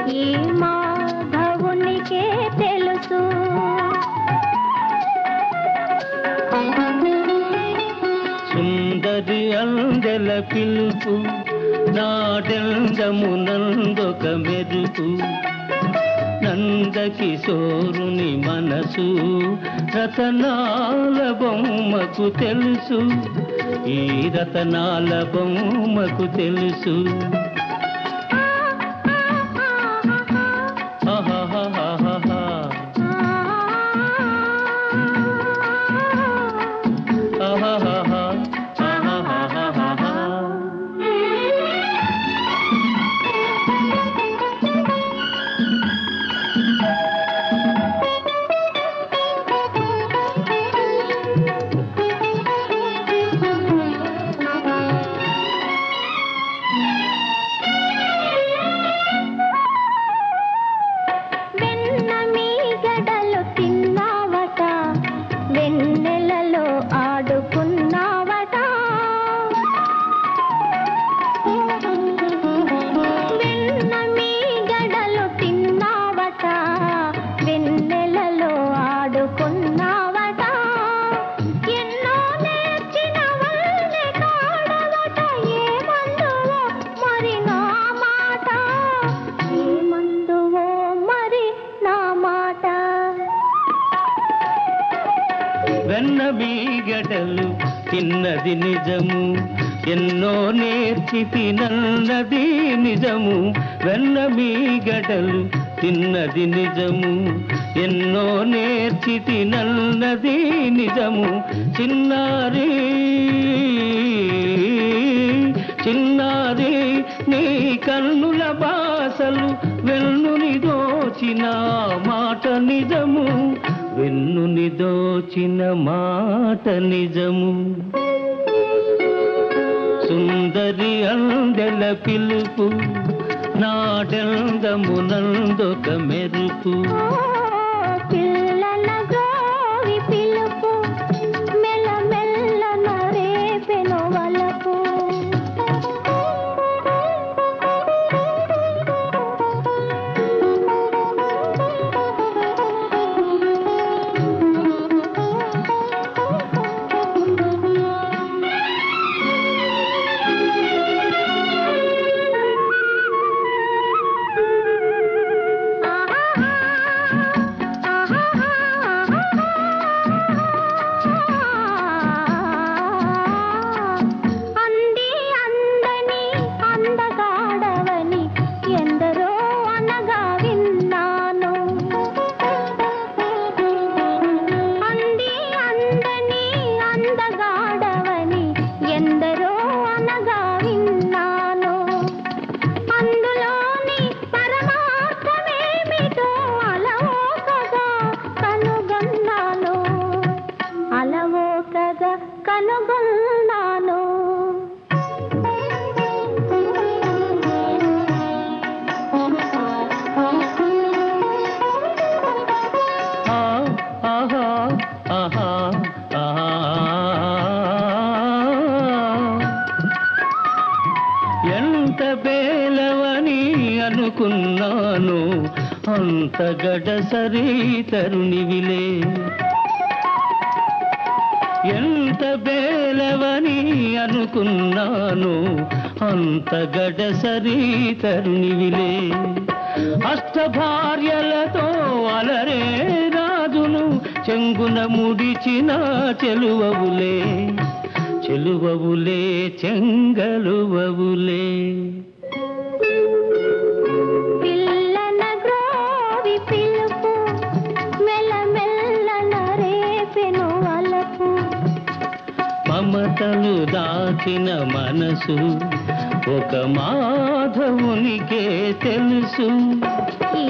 ఈ మాధవునికే తెలుసు. సుందరి అందెల పిలుపు నాటెందమునందొక మెరుపు. నందకిశోరుని మనసు రతనాల బొమ్మకు తెలుసు. ఈ రతనాల బొమ్మకు తెలుసు. వెన్న మీగడలు తిన్నది నిజము, ఎన్నో నేర్చి తినన్నది నిజము. వెన్న మీగడలు తిన్నది నిజము, ఎన్నో నేర్చి తినన్నది నిజము. చిన్నారి చిన్నారి నీ కన్నుల బాసలు వెన్నుని దోచిన మాట నిజము. వెన్నుని దోచిన మాట నిజము. సుందరి అందెల పిలుపు నాడెందమునందొక మెరుపు. పిల్లల గోవి పిలుపు మెల్ల మెల్ల నరేపెను వలపు. కనుగొన్నాను ఎంత బేలవని అనుకున్నాను, అంత గడసరి తరుణివిలే. ఎంత బేలవని అనుకున్నాను, అంత గడసరి తరుణివిలే. అష్టభార్యలతో అలరే రాజును చెంగున ముడిచిన చెలువవులే. చెలువవులే చెంగలువవులే. పిల్లన గ్రోవి పిలుపు మెల్ల మెల్ల నరేపెను వలపు. మమతలు దాచిన మనసు ఒక మాధవునికే తెలుసు. ఈ